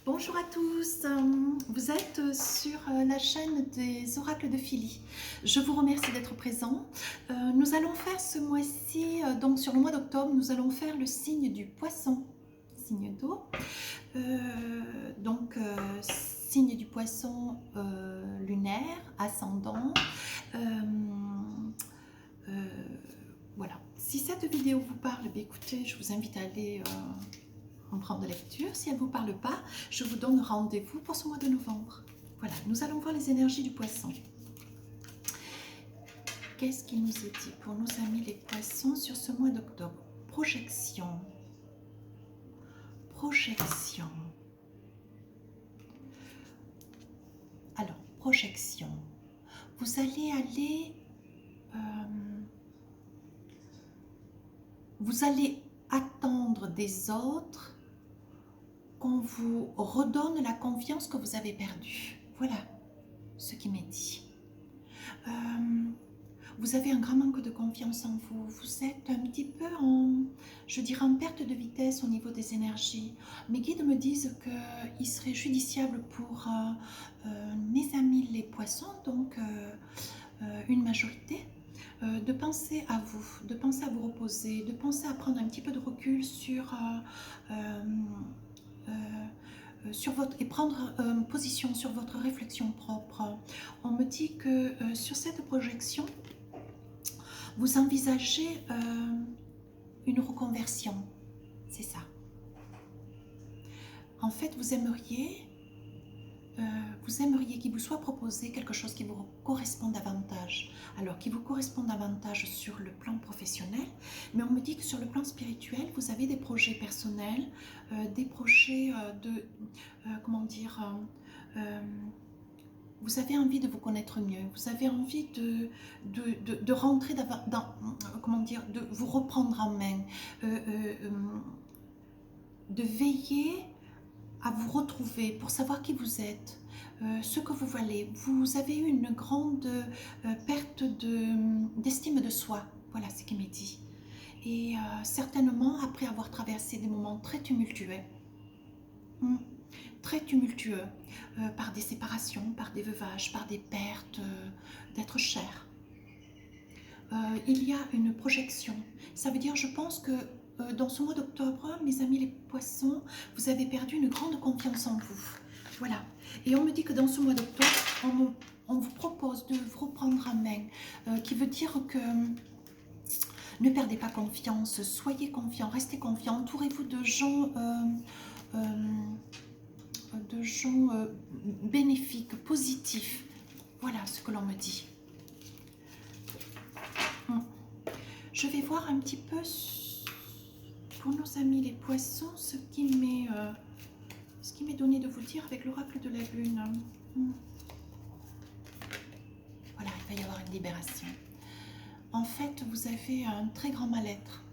Bonjour à tous, vous êtes sur la chaîne des oracles de Philly. Je vous remercie d'être présents. Nous allons faire ce mois-ci, donc sur le mois d'octobre, nous allons faire le signe du poisson, signe d'eau. Signe du poisson lunaire, ascendant. Voilà. Si cette vidéo vous parle, écoutez, je vous invite à aller en prendre de lecture. Si elle ne vous parle pas, je vous donne rendez-vous pour ce mois de novembre. Voilà, nous allons voir les énergies du poisson. Qu'est-ce qu'il nous est dit pour nos amis les poissons sur ce mois d'octobre? Projection. Projection. Alors, projection. Vous allez attendre des autres qu'on vous redonne la confiance que vous avez perdue. Voilà ce qui m'est dit. Vous avez un grand manque de confiance en vous. Vous êtes un petit peu je dirais, en perte de vitesse au niveau des énergies. Mes guides me disent qu'il serait judiciable pour mes amis les poissons, donc une majorité, de penser à vous, de penser à vous reposer, de penser à prendre un petit peu de recul sur votre, et prendre position sur votre réflexion propre. On me dit que sur cette projection, vous envisagez une reconversion, c'est ça. En fait, vous aimeriez qu'il vous soit proposé quelque chose qui vous correspond davantage. Alors, qui vous correspond davantage sur le plan professionnel, mais on me dit que sur le plan spirituel, vous avez des projets personnels, des projets vous avez envie de vous connaître mieux, vous avez envie de rentrer de vous reprendre en main, de veiller à vous retrouver pour savoir qui vous êtes, ce que vous valez. Vous avez eu une grande perte d'estime de soi, voilà ce qui m'est dit. Et certainement après avoir traversé des moments très tumultueux, par des séparations, par des veuvages, par des pertes d'être cher. Il y a une projection. Ça veut dire, je pense que dans ce mois d'octobre, mes amis les poissons, vous avez perdu une grande confiance en vous. Voilà. Et on me dit que dans ce mois d'octobre, on vous propose de vous reprendre en main, qui veut dire que ne perdez pas confiance, soyez confiants, restez confiants, entourez-vous de gens bénéfiques, positifs. Voilà ce que l'on me dit. Je vais voir un petit peu pour nos amis les poissons ce qui m'est donné de vous dire avec l'oracle de la lune. Voilà, il va y avoir une libération. En fait, vous avez un très grand mal-être.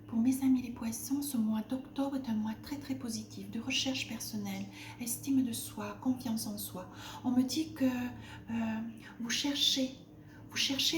Pour mes amis les poissons, ce mois d'octobre est un mois très très positif, de recherche personnelle, estime de soi, confiance en soi. On me dit que vous cherchez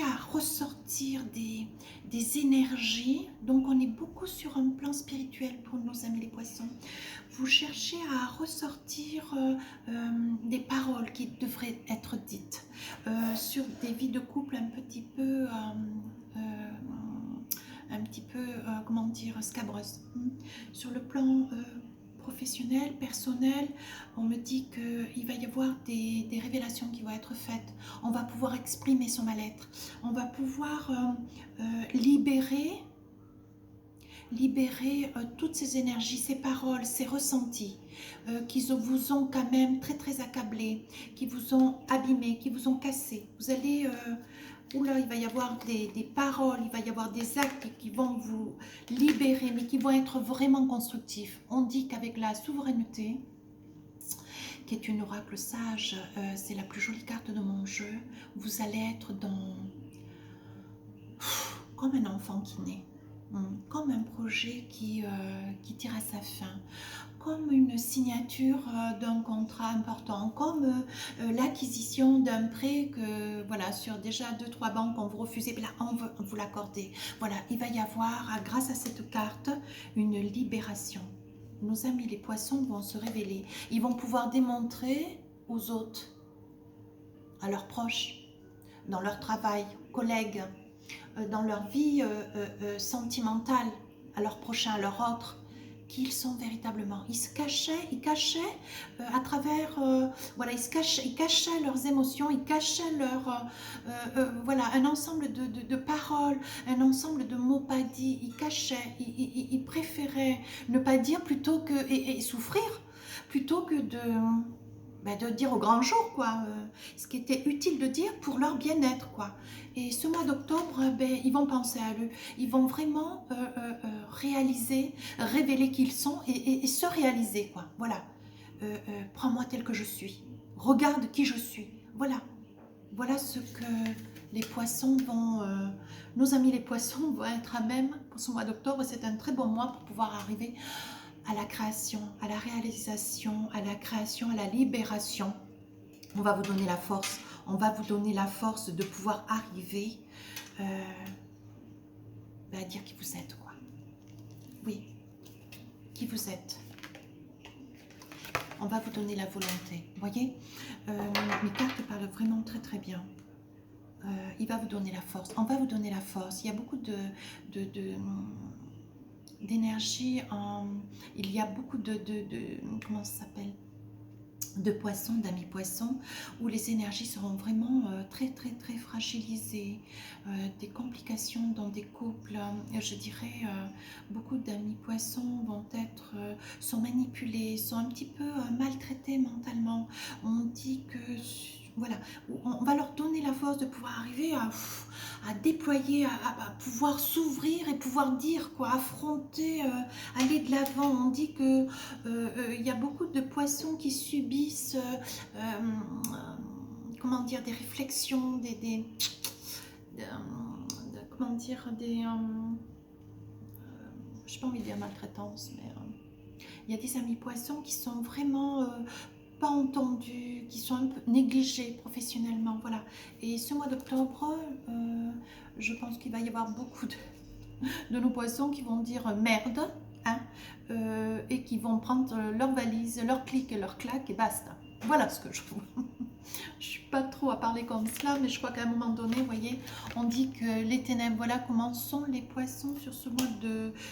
à ressortir des énergies, donc on est beaucoup sur un plan spirituel pour nos amis les poissons. Vous cherchez à ressortir des paroles qui devraient être dites sur des vies de couple un petit peu comment dire, scabreuses. Sur le plan professionnel, personnel, on me dit qu'il va y avoir des révélations qui vont être faites. On va pouvoir exprimer son mal-être. On va pouvoir libérer toutes ces énergies, ces paroles, ces ressentis qui vous ont quand même très très accablé, qui vous ont abîmé, qui vous ont cassé. Vous allez... Oula, il va y avoir des paroles, il va y avoir des actes qui vont vous libérer, mais qui vont être vraiment constructifs. On dit qu'avec la souveraineté, qui est une oracle sage, c'est la plus jolie carte de mon jeu, vous allez être comme un enfant qui naît, comme un projet qui tire à sa fin, comme une signature d'un contrat important, comme l'acquisition d'un prêt que, voilà, sur déjà 2-3 banques on vous refusait, là on veut vous l'accorder. Voilà, il va y avoir, grâce à cette carte, une libération. nos amis les poissons vont se révéler. Ils vont pouvoir démontrer aux autres, à leurs proches, dans leur travail, collègues, dans leur vie sentimentale, à leurs prochains, à leurs autres, qui ils sont véritablement. Ils cachaient à travers, voilà, ils cachaient leurs émotions, ils cachaient voilà, un ensemble de paroles, un ensemble de mots pas dits, ils cachaient, ils préféraient ne pas dire plutôt que, et souffrir, plutôt que de dire au grand jour, quoi, ce qui était utile de dire pour leur bien-être, quoi. Et ce mois d'octobre, ils vont penser à eux, ils vont vraiment réaliser, révéler qui ils sont et se réaliser, quoi. Voilà, prends-moi tel que je suis, regarde qui je suis, voilà. Voilà ce que les poissons vont, nos amis les poissons vont être à même pour ce mois d'octobre. C'est un très bon mois pour pouvoir arriver à la création, à la réalisation, à la création, à la libération. On va vous donner la force, on va vous donner la force de pouvoir arriver à dire qui vous êtes, quoi. Oui, qui vous êtes. On va vous donner la volonté, vous voyez. Mes cartes parlent vraiment très très bien. Il va vous donner la force, on va vous donner la force. Il y a beaucoup d'énergie, il y a beaucoup comment ça s'appelle, de poissons, d'amis poissons, où les énergies seront vraiment très très très fragilisées, des complications dans des couples. Je dirais beaucoup d'amis poissons vont être, sont manipulés, sont un petit peu maltraités mentalement. On dit que voilà, on va leur donner la force de pouvoir arriver à déployer, à pouvoir s'ouvrir et pouvoir dire, quoi, affronter, aller de l'avant. On dit que il y a beaucoup de poissons qui subissent, comment dire, des réflexions, comment dire, je n'ai pas envie de dire maltraitance, mais il y a des amis poissons qui sont vraiment pas entendus, qui sont un peu négligés professionnellement, voilà. Et ce mois d'octobre, je pense qu'il va y avoir beaucoup de nos poissons qui vont dire merde, hein, et qui vont prendre leur valise, leur clic et leur claque et basta. Voilà ce que je trouve. Je suis pas trop à parler comme cela, mais je crois qu'à un moment donné, vous voyez, on dit que les ténèbres, voilà comment sont les poissons sur ce mois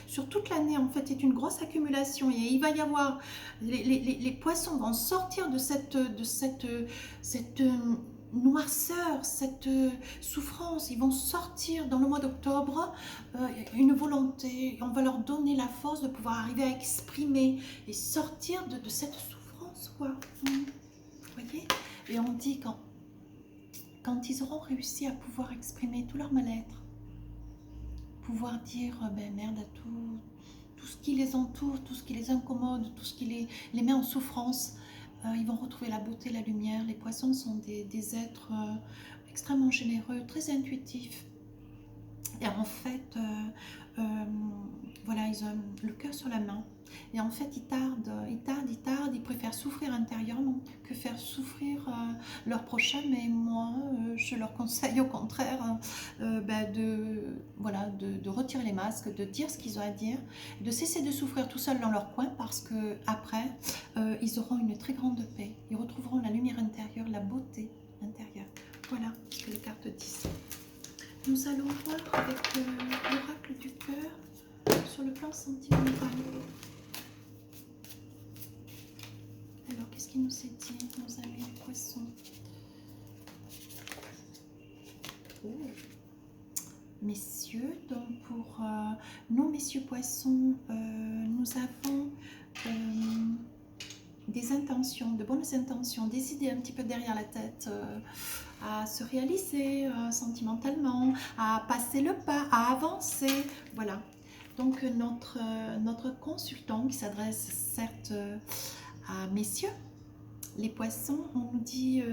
sur toute l'année, en fait, c'est une grosse accumulation et il va y avoir, les poissons vont sortir de cette noirceur, cette souffrance, ils vont sortir dans le mois d'octobre une volonté, on va leur donner la force de pouvoir arriver à exprimer et sortir de cette souffrance, quoi. Vous voyez? Et on dit quand ils auront réussi à pouvoir exprimer tout leur mal-être, pouvoir dire merde à tout ce qui les entoure, tout ce qui les incommode, tout ce qui les met en souffrance, ils vont retrouver la beauté, la lumière. Les poissons sont des êtres extrêmement généreux, très intuitifs. Et en fait, voilà, ils ont le cœur sur la main. Et en fait, ils tardent, ils préfèrent souffrir intérieurement que faire souffrir leur prochain. Mais moi, je leur conseille au contraire de retirer les masques, de dire ce qu'ils ont à dire, de cesser de souffrir tout seuls dans leur coin parce que après, ils auront une très grande paix. Ils retrouveront la lumière intérieure, la beauté intérieure. Voilà ce que les cartes disent. Nous allons voir avec l'oracle du cœur sur le plan sentimental. Alors, qu'est-ce qu'il nous est dit, nos amis les poissons? Oh. Messieurs, donc pour nous, messieurs poissons, nous avons des intentions, de bonnes intentions, des idées un petit peu derrière la tête, à se réaliser sentimentalement, à passer le pas, à avancer, voilà. Donc notre consultant qui s'adresse certes à messieurs, les poissons, on nous dit,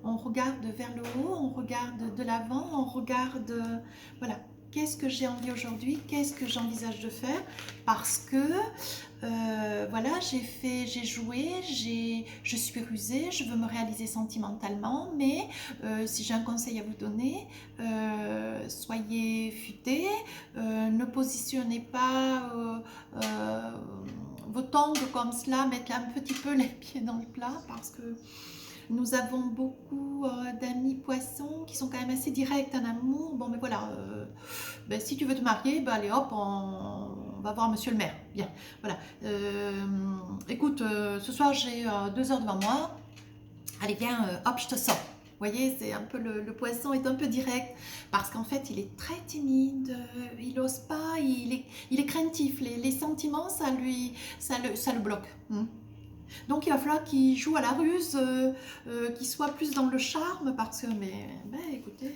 on regarde vers le haut, on regarde de l'avant, on regarde, voilà, qu'est-ce que j'ai envie aujourd'hui, qu'est-ce que j'envisage de faire, parce que, voilà, j'ai joué, je suis rusée, je veux me réaliser sentimentalement, mais si j'ai un conseil à vous donner, soyez futés, ne positionnez pas, votre ongle comme cela, mettre un petit peu les pieds dans le plat parce que nous avons beaucoup d'amis poissons qui sont quand même assez directs en amour. Bon, mais voilà, ben, si tu veux te marier, ben, allez hop, on va voir monsieur le maire. Bien, voilà. Écoute, ce soir j'ai 2 heures devant moi. Allez, viens, hop, je te sors. Vous voyez, c'est un peu le poisson est un peu direct parce qu'en fait, il est très timide, il n'ose pas, il est craintif. Les sentiments, ça le bloque. Donc, il va falloir qu'il joue à la ruse, qu'il soit plus dans le charme parce que, mais ben, écoutez,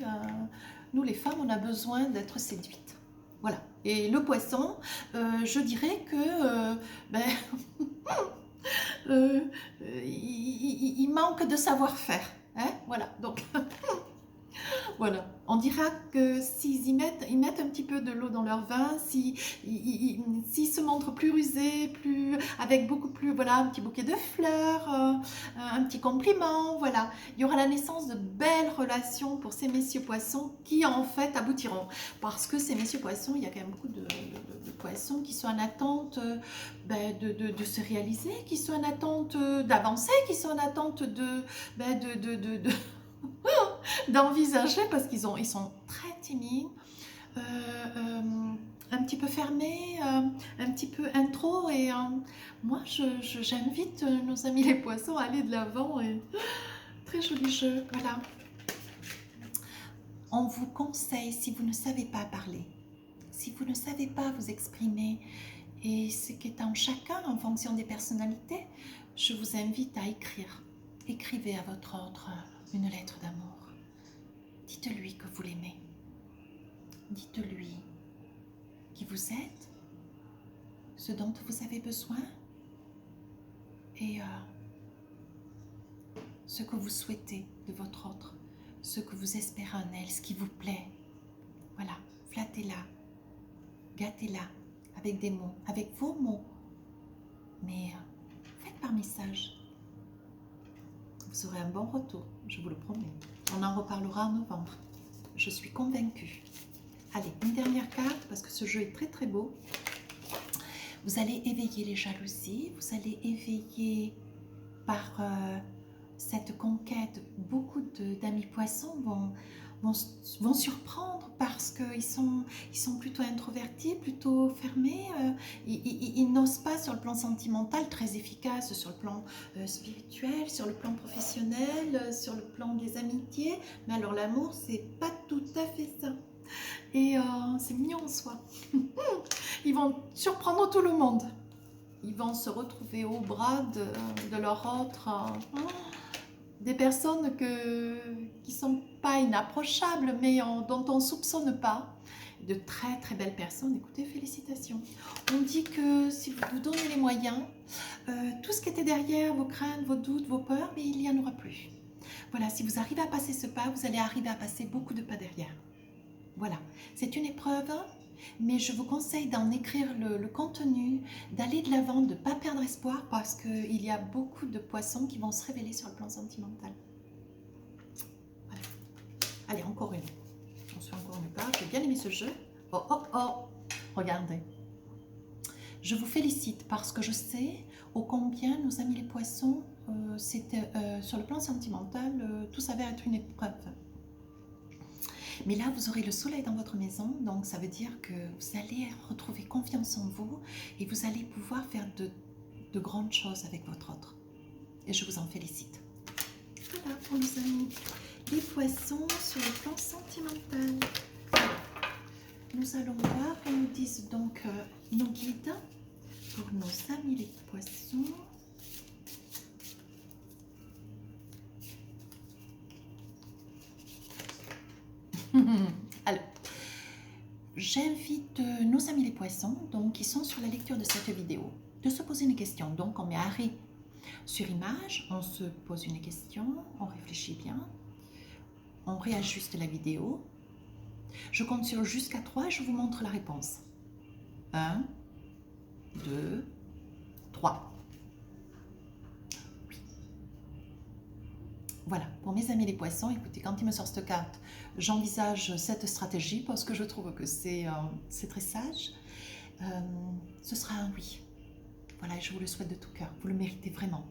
nous les femmes, on a besoin d'être séduites. Voilà. Et le poisson, je dirais que ben, il manque de savoir-faire. Hein, voilà, donc voilà. On dira que s'ils ils mettent un petit peu de l'eau dans leur vin, s'ils se montrent plus rusés, avec beaucoup plus, voilà, un petit bouquet de fleurs, un petit compliment, voilà. Il y aura la naissance de belles relations pour ces messieurs poissons qui en fait aboutiront. Parce que ces messieurs poissons, il y a quand même beaucoup de poissons qui sont en attente ben, de se réaliser, qui sont en attente d'avancer, qui sont en attente ben, d'envisager parce qu'ils sont très timides, un petit peu fermés, un petit peu intro et moi j'invite nos amis les poissons à aller de l'avant et très joli jeu, voilà. On vous conseille, si vous ne savez pas parler, si vous ne savez pas vous exprimer, et ce qui est en chacun en fonction des personnalités, je vous invite à écrire. Écrivez à votre autre une lettre d'amour. Dites-lui que vous l'aimez. Dites-lui qui vous êtes, ce dont vous avez besoin et ce que vous souhaitez de votre autre, ce que vous espérez en elle, ce qui vous plaît. Voilà, flattez-la, gâtez-la avec des mots, avec vos mots. Mais faites par message. Vous aurez un bon retour, je vous le promets. On en reparlera en novembre. Je suis convaincue. Allez, une dernière carte, parce que ce jeu est très très beau. Vous allez éveiller les jalousies, vous allez éveiller par cette conquête, beaucoup d'amis poissons vont surprendre parce qu'ils sont plutôt introvertis, plutôt fermés. Ils n'osent pas sur le plan sentimental, très efficace sur le plan spirituel, sur le plan professionnel, sur le plan des amitiés. Mais alors l'amour, c'est pas tout à fait ça. Et c'est mignon en soi. Ils vont surprendre tout le monde. Ils vont se retrouver au bras de leur autre. Des personnes qui ne sont pas inapprochables, mais dont on ne soupçonne pas. De très très belles personnes. Écoutez, félicitations. On dit que si vous vous donnez les moyens, tout ce qui était derrière, vos craintes, vos doutes, vos peurs, mais il n'y en aura plus. Voilà, si vous arrivez à passer ce pas, vous allez arriver à passer beaucoup de pas derrière. Voilà, c'est une épreuve, mais je vous conseille d'en écrire le contenu, d'aller de l'avant, de ne pas perdre espoir parce qu'il y a beaucoup de poissons qui vont se révéler sur le plan sentimental. Voilà. Allez, encore une. J'en suis encore une part. J'ai bien aimé ce jeu. Oh, oh, oh. Regardez. Je vous félicite parce que je sais ô combien nos amis les poissons, sur le plan sentimental, tout s'avère être une épreuve. Mais là, vous aurez le soleil dans votre maison, donc ça veut dire que vous allez retrouver confiance en vous et vous allez pouvoir faire de grandes choses avec votre autre. Et je vous en félicite. Voilà pour nos amis les poissons sur le plan sentimental. Nous allons voir que nous disent donc nos guides pour nos amis les poissons. Alors, j'invite nos amis les poissons, donc qui sont sur la lecture de cette vidéo, de se poser une question. Donc, on met arrêt sur image, on se pose une question, on réfléchit bien, on réajuste la vidéo. Je compte sur jusqu'à 3 et je vous montre la réponse. 1, 2, 3. Voilà, pour mes amis les poissons, écoutez, quand il me sort cette carte, j'envisage cette stratégie parce que je trouve que c'est très sage. Ce sera un oui. Voilà, je vous le souhaite de tout cœur. Vous le méritez vraiment.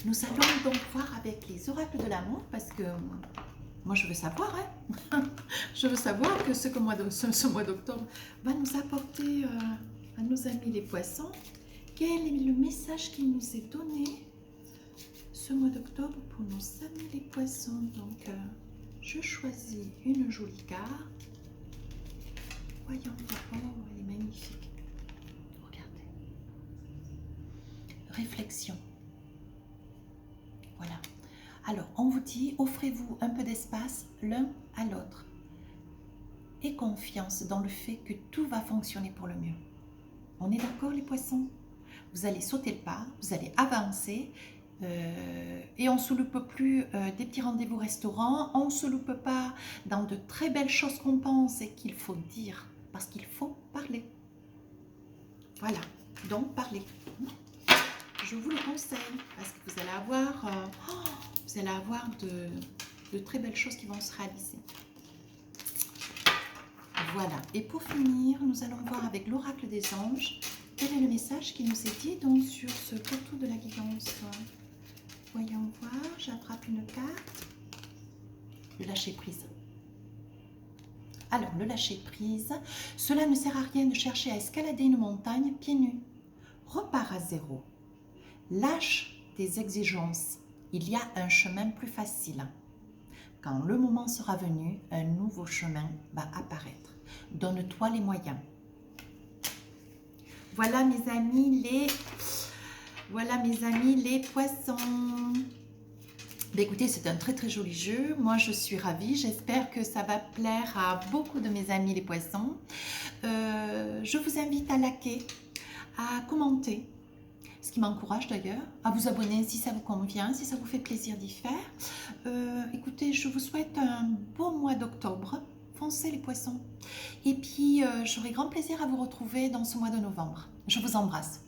Nous allons donc voir avec les oracles de l'amour parce que moi je veux savoir, hein. Je veux savoir que ce mois d'octobre va nous apporter à nos amis les poissons. Quel est le message qui nous est donné ce mois d'octobre pour nos amis les poissons? Donc je choisis une jolie carte. Voyons voir. Oh, elle est magnifique. Regardez. Réflexion. Voilà. Alors, on vous dit, offrez-vous un peu d'espace l'un à l'autre. Et confiance dans le fait que tout va fonctionner pour le mieux. On est d'accord, les poissons? Vous allez sauter le pas, vous allez avancer. Et on ne se loupe plus des petits rendez-vous restaurants. On ne se loupe pas dans de très belles choses qu'on pense et qu'il faut dire. Parce qu'il faut parler. Voilà. Donc, parlez. Je vous le conseille parce que vous allez avoir de très belles choses qui vont se réaliser. Voilà. Et pour finir, nous allons voir avec l'oracle des anges quel est le message qui nous est dit donc sur ce poteau de la guidance. Voyons voir. J'attrape une carte. Le lâcher prise. Alors, le lâcher prise, cela ne sert à rien de chercher à escalader une montagne pieds nus. Repars à zéro. Lâche tes exigences, il y a un chemin plus facile. Quand le moment sera venu, un nouveau chemin va apparaître. Donne-toi les moyens. Voilà mes amis les poissons. Écoutez, c'est un très très joli jeu. Moi, je suis ravie. J'espère que ça va plaire à beaucoup de mes amis les poissons. Je vous invite à liker, à commenter. Ce qui m'encourage d'ailleurs, à vous abonner si ça vous convient, si ça vous fait plaisir d'y faire. Écoutez, je vous souhaite un beau mois d'octobre. Foncez les poissons. Et puis, j'aurai grand plaisir à vous retrouver dans ce mois de novembre. Je vous embrasse.